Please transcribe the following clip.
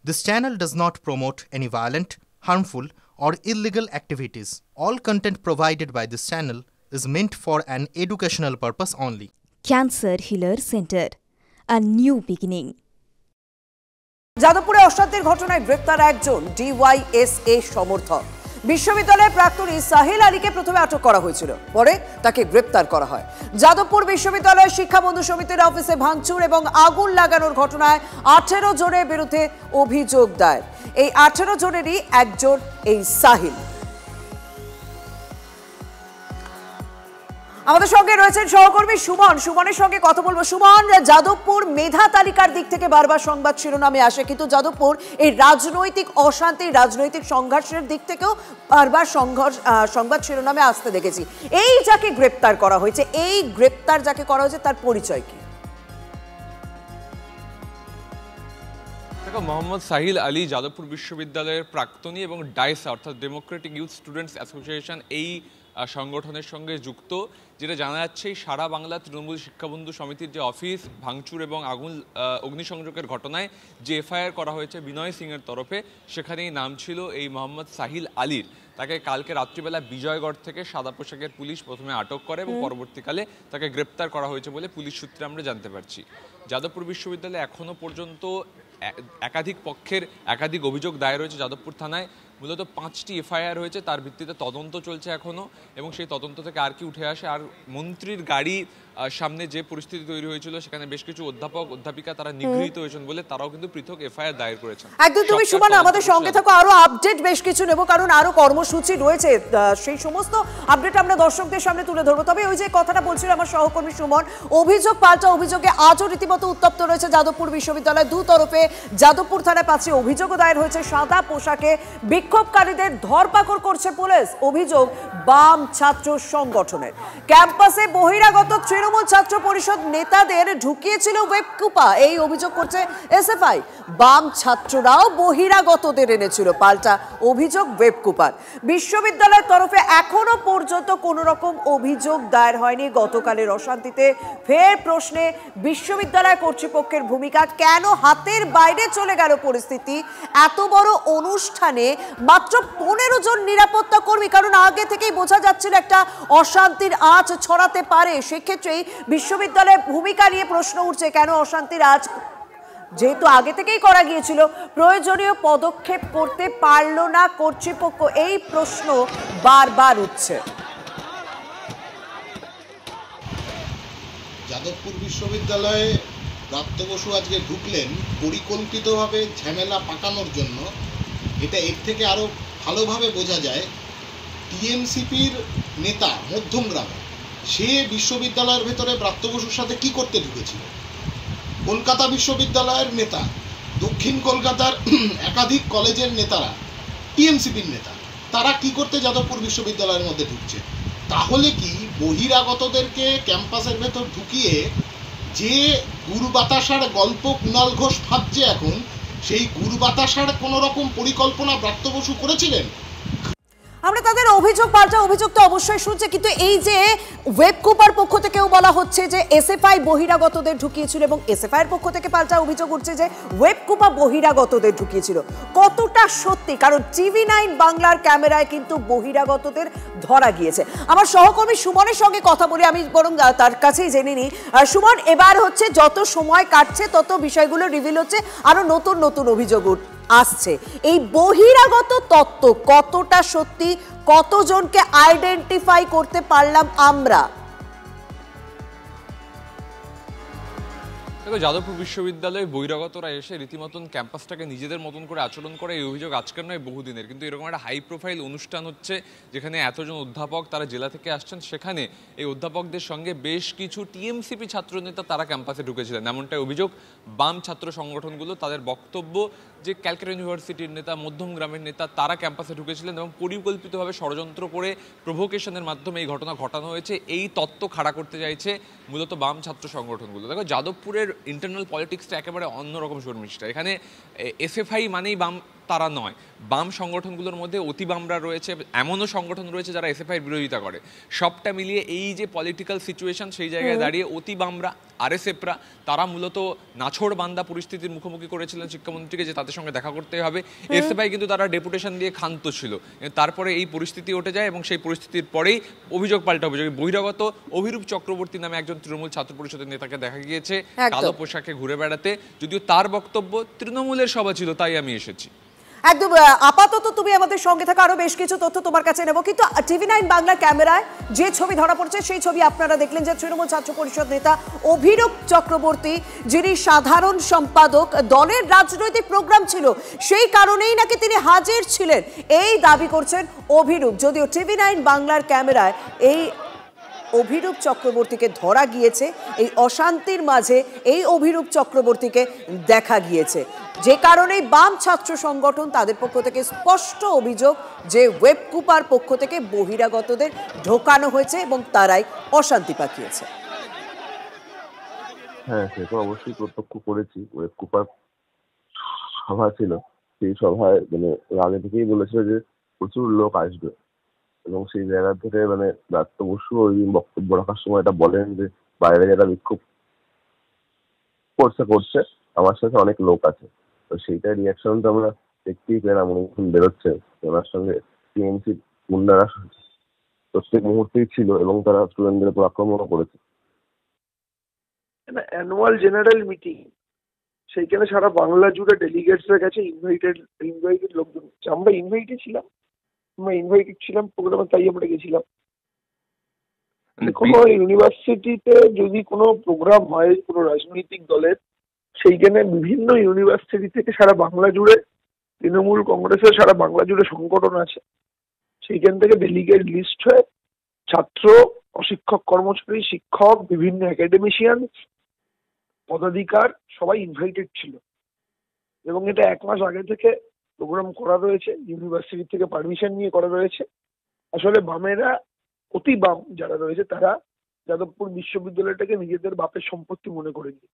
This channel does not promote any violent, harmful, or illegal activities. All content provided by this channel is meant for an educational purpose only. Cancer Healer Center, a new beginning. যাদবপুরে অশান্তির ঘটনায় গ্রেপ্তার একজন ডিওয়াইএসএ সমর্থক। বিশ্ববিদ্যালয়ের প্রাক্তনী সাহিল আলীকে প্রথমে আটক করা হয়েছিল, পরে তাকে গ্রেপ্তার করা হয়। যাদবপুর বিশ্ববিদ্যালয়ের শিক্ষা বন্ধু সমিতির অফিসে ভাঙচুর এবং আগুন লাগানোর ঘটনায় 18 জনের বিরুদ্ধে অভিযোগ দায়ের। এই 18 জনেরই একজন এই সাহিল। আমাদের সঙ্গে রয়েছেন সহকর্মী সুমন। সুমনের সঙ্গে কথা বলবো। সুমন, যাদবপুর মেধা তালিকার দিক থেকে বারবার সংবাদ শিরোনামে আসে, কিন্তু যাদবপুর এই রাজনৈতিক অশান্তি, রাজনৈতিক সংঘর্ষের দিক থেকেও বারবার সংবাদ শিরোনামে আসতে দেখেছি। এই যাকে গ্রেপ্তার করা হয়েছে, এই গ্রেপ্তার যাকে করা হয়েছে, তার পরিচয় কি? মোহাম্মদ সাহিল আলী যাদবপুর বিশ্ববিদ্যালয়ের প্রাক্তনী এবং ডাইসা অর্থাৎ ডেমোক্রেটিক ইউথ স্টুডেন্টস অ্যাসোসিয়েশন এই সংগঠনের সঙ্গে যুক্ত। যেটা জানা যাচ্ছে, সারা বাংলা তৃণমূল শিক্ষাবন্ধু সমিতির যে অফিস ভাঙচুর এবং অগ্নিসংযোগের ঘটনায় যে এফআইআর করা হয়েছে বিনয় সিংয়ের তরফে, সেখানেই নাম ছিল এই মোহাম্মদ সাহিল আলীর। তাকে কালকে রাত্রিবেলা বিজয়গড় থেকে সাদা পোশাকের পুলিশ প্রথমে আটক করে এবং পরবর্তীকালে তাকে গ্রেপ্তার করা হয়েছে বলে পুলিশ সূত্রে আমরা জানতে পারছি। যাদবপুর বিশ্ববিদ্যালয়ে এখনও পর্যন্ত একাধিক পক্ষের একাধিক অভিযোগ দায়ের হয়েছে যাদবপুর থানায়। মূলত 5টি এফআইআর হয়েছে, তার ভিত্তিতে তদন্ত চলছে এখনও, এবং সেই তদন্ত থেকে আর কি উঠে আসে। আর মন্ত্রীর গাড়ি সামনে যে পরিস্থিতি তৈরি হয়েছিল, সেখানে বেশ কিছু অধ্যাপক অধ্যাপিকা তারা নিগৃহীত হয়েছেন বলে তারাও কিন্তু পৃথক এফআইআর দায়ের করেছেন। একদম তুমি সুমন আমাদের সঙ্গে থাকো, আরো আপডেট বেশ কিছু নেব, কারণ আরো কর্মসূচি রয়েছে, সেই সমস্ত আপডেট আমরা দর্শকদের সামনে তুলে ধরবো। তবে ওই যে কথাটা বলছিল আমার সহকর্মী সুমন, অভিযোগ পাল্টা অভিযোগে আজও রীতিমতো উত্তপ্ত রয়েছে যাদবপুর বিশ্ববিদ্যালয়। দু তরফে যাদবপুর থানায় 5টি অভিযোগও দায়ের হয়েছে। সাদা পোশাকে বিক্ষোভকারীদের ধরপাকড় করছে পুলিশ। অভিযোগ বাম ছাত্র সংগঠনের। ক্যাম্পাসে বহিরাগত তৃণমূল ছাত্র পরিষদ নেতাদের ঢুকিয়েছিল ওয়েবকুপা, এই অভিযোগ করছে এসএফআই। বাম ছাত্ররাও বহিরাগতদের এনেছিল, পাল্টা অভিযোগ ওয়েবকুপার। বিশ্ববিদ্যালয়ের তরফে এখনো পর্যন্ত কোনো রকম অভিযোগ দায়ের হয়নি। গতকালের অশান্তিতে ফের প্রশ্নে বিশ্ববিদ্যালয় কর্তৃপক্ষের ভূমিকা। কেন হাতের বাইরে চলে গেল পরিস্থিতি? এত বড় অনুষ্ঠানে মাত্র 15 জন নিরাপত্তা কর্মী, কারণ আগে থেকেই বোঝা যাচ্ছিল একটা অশান্তির আঁচ ছড়াতে পারে। সেক্ষেত্রেই বিশ্ববিদ্যালয়ের ভূমিকা নিয়ে প্রশ্ন উঠছে, কেন অশান্তির আঁচ যেহেতু আগে থেকেই করা গিয়েছিল, প্রয়োজনীয় পদক্ষেপ করতে পারল না কর্তৃপক্ষ? এই প্রশ্ন বারবার উঠছে। যাদবপুর বিশ্ববিদ্যালয়ে প্রাপ্ত বসু আজকে ঢুকলেন পরিকল্পিতভাবে ঝামেলা পাকানোর জন্য। এটা এর থেকে আরও ভালোভাবে বোঝা যায়, টিএমসিপির নেতা মধ্যমগ্রামে সে বিশ্ববিদ্যালয়ের ভেতরে প্রাপ্ত বসুর সাথে কি করতে ঢুকেছিল। কলকাতা বিশ্ববিদ্যালয়ের নেতা, দক্ষিণ কলকাতার একাধিক কলেজের নেতারা, টিএমসিপির নেতা, তারা কি করতে যাদবপুর বিশ্ববিদ্যালয়ের মধ্যে ঢুকছে? তাহলে কি বহিরাগতদেরকে ক্যাম্পাসের ভেতর ঢুকিয়ে যে গুড় বাতাসার গল্প কুণাল ঘোষ ভাবছে এখন, সেই গুড় বাতাসার কোনো রকম পরিকল্পনা প্রাপ্ত বসু করেছিলেন? আমরা তাদের অভিযোগ পাল্টা অভিযোগ তো অবশ্যই শুনছে, কিন্তু এই যে ওয়েবকুপার পক্ষ থেকেও বলা হচ্ছে যে এসএফআই বহিরাগতদের ঢুকিয়েছিল, এবং এসএফআই এর পক্ষ থেকে পাল্টা অভিযোগ উঠছে যে ওয়েবকুপা বহিরাগতদের ঢুকিয়েছিল। কতটা সত্যি? কারণ টিভি9 বাংলার ক্যামেরায় কিন্তু বহিরাগতদের ধরা গিয়েছে। আমার সহকর্মী সুমনের সঙ্গে কথা বলি, আমি বরং তার কাছেই জেনে নিই। সুমন, এবার হচ্ছে যত সময় কাটছে তত বিষয়গুলো রিভিল হচ্ছে, আরো নতুন নতুন অভিযোগ আসছে। এই বহিরাগত তত্ত্ব কতটা সত্যি? কতজনকে আইডেন্টিফাই করতে পারলাম আমরা? দেখো, যাদবপুর বিশ্ববিদ্যালয়ে বহিরাগতরা এসে রীতিমতন ক্যাম্পাসটাকে নিজেদের মতন করে আচরণ করে, এই অভিযোগ আজকের নয়, বহুদিনের। কিন্তু এরকম একটা হাই প্রোফাইল অনুষ্ঠান হচ্ছে যেখানে এতজন অধ্যাপক তারা জেলা থেকে আসছেন, সেখানে এই অধ্যাপকদের সঙ্গে বেশ কিছু টিএমসিপি ছাত্রনেতা তারা ক্যাম্পাসে ঢুকেছিলেন, এমনটাই অভিযোগ বাম ছাত্র সংগঠনগুলো। তাদের বক্তব্য যে ক্যালকাটা ইউনিভার্সিটির নেতা, মধ্যমগ্রামের নেতা, তারা ক্যাম্পাসে ঢুকেছিলেন এবং পরিকল্পিতভাবে ষড়যন্ত্র করে প্রভোকেশনের মাধ্যমে এই ঘটনা ঘটানো হয়েছে। এই তত্ত্ব খাড়া করতে চাইছে মূলত বাম ছাত্র সংগঠনগুলো। দেখো, যাদবপুরের ইন্টারনাল পলিটিক্সটা একেবারে অন্যরকম শর্মিষ্ঠা। এখানে এসএফআই মানেই বাম তারা নয়। বাম সংগঠনগুলোর মধ্যে অতি বামরা রয়েছে, এমনও সংগঠন রয়েছে যারা এসএফআইয়ের বিরোধিতা করে। সবটা মিলিয়ে এই যে পলিটিক্যাল সিচুয়েশন, সেই জায়গায় দাঁড়িয়ে অতি বামরা আরএসএফরা তারা মূলত নাছোড় বান্দা পরিস্থিতির মুখোমুখি করেছিলেন শিক্ষামন্ত্রীকে যে তাদের সঙ্গে দেখা করতে হবে। এসএফআই কিন্তু তারা ডেপুটেশন দিয়ে ক্ষান্ত ছিল। তারপরে এই পরিস্থিতি উঠে যায় এবং সেই পরিস্থিতির পরেই অভিযোগ পাল্টা অভিযোগ। বহিরাগত অভিরূপ চক্রবর্তী নামে একজন তৃণমূল ছাত্র পরিষদের নেতাকে দেখা গিয়েছে কালো পোশাকে ঘুরে বেড়াতে। যদিও তার বক্তব্য তৃণমূলের সভা ছিল তাই আমি এসেছি। একদম। আপাতত তুমি আমাদের সঙ্গে থাকা আরো বেশ কিছু তথ্য তোমার কাছে নেব, কিন্তু TV9 বাংলার ক্যামেরায় যে ছবি ধরা পড়ছে সেই ছবি আপনারা দেখলেন যে তৃণমূল ছাত্র পরিষদ নেতা অভিরূপ চক্রবর্তী, যিনি সাধারণ সম্পাদক, দলের রাজনৈতিক প্রোগ্রাম ছিল সেই কারণেই নাকি তিনি হাজির ছিলেন এই দাবি করছেন অভিরূপ। যদিও TV9 বাংলার ক্যামেরায় এই অভিরূপ চক্রবর্তীকে ধরা গিয়েছে, এই অশান্তির মাঝে এই অভিরূপ চক্রবর্তীকে দেখা গিয়েছে, যে কারণেই বাম ছাত্র সংগঠন তাদের পক্ষ থেকে স্পষ্ট অভিযোগ যে ওয়েবকুপার পক্ষ থেকে বহিরাগতদের ঢোকানো হয়েছে এবং তারাই অশান্তি পাকিয়েছে। হ্যাঁ, সেটা অবশ্যই প্রত্যক্ষ করেছি। ওয়েবকুপার সভা ছিল, সেই সভায় মানে আগে থেকেই বলেছিল যে প্রচুর লোক আসবে এবং সেই জায়গা থেকে মানে ব্রাত্য বসু ওই বক্তব্য রাখার সময় এটা বলেন যে বাইরে যারা বিক্ষোভ করছে আমার সাথে অনেক লোক আছে। তো সেইটার রিয়াকশন তো আমরা দেখতেই পেলাম, উনি বেরোচ্ছে, ওনার সঙ্গে টিএমসি গুন্ডারা প্রত্যেক মুহূর্তেই ছিল এবং তারা স্টুডেন্টদের উপর আক্রমণও করেছে। অ্যানুয়াল জেনারেল মিটিং, সেইখানে সারা বাংলা জুড়ে ডেলিগেটসরা গেছে, ইনভাইটেড লোকজন। আমরা ইনভাইটেড ছিলাম প্রোগ্রামে, তাই আমরা গেছিলাম। কোনো ইউনিভার্সিটিতে যদি কোনো প্রোগ্রাম হয় কোনো রাজনৈতিক দলের, সেইখানে বিভিন্ন ইউনিভার্সিটি থেকে সারা বাংলা জুড়ে তৃণমূল কংগ্রেসের সারা বাংলা জুড়ে সংগঠন আছে, সেইখান থেকে ডেলিগেট লিস্ট হয়ে ছাত্র, অশিক্ষক কর্মচারী, শিক্ষক, বিভিন্ন একাডেমিশিয়ান, পদাধিকার সবাই ইনভাইটেড ছিল এবং এটা 1 মাস আগে থেকে প্রোগ্রাম করা রয়েছে, ইউনিভার্সিটি থেকে পারমিশন নিয়ে করা রয়েছে। আসলে বামেরা, অতি বাম যারা রয়েছে, তারা যাদবপুর বিশ্ববিদ্যালয়টাকে নিজেদের বাপের সম্পত্তি মনে করে নিয়ে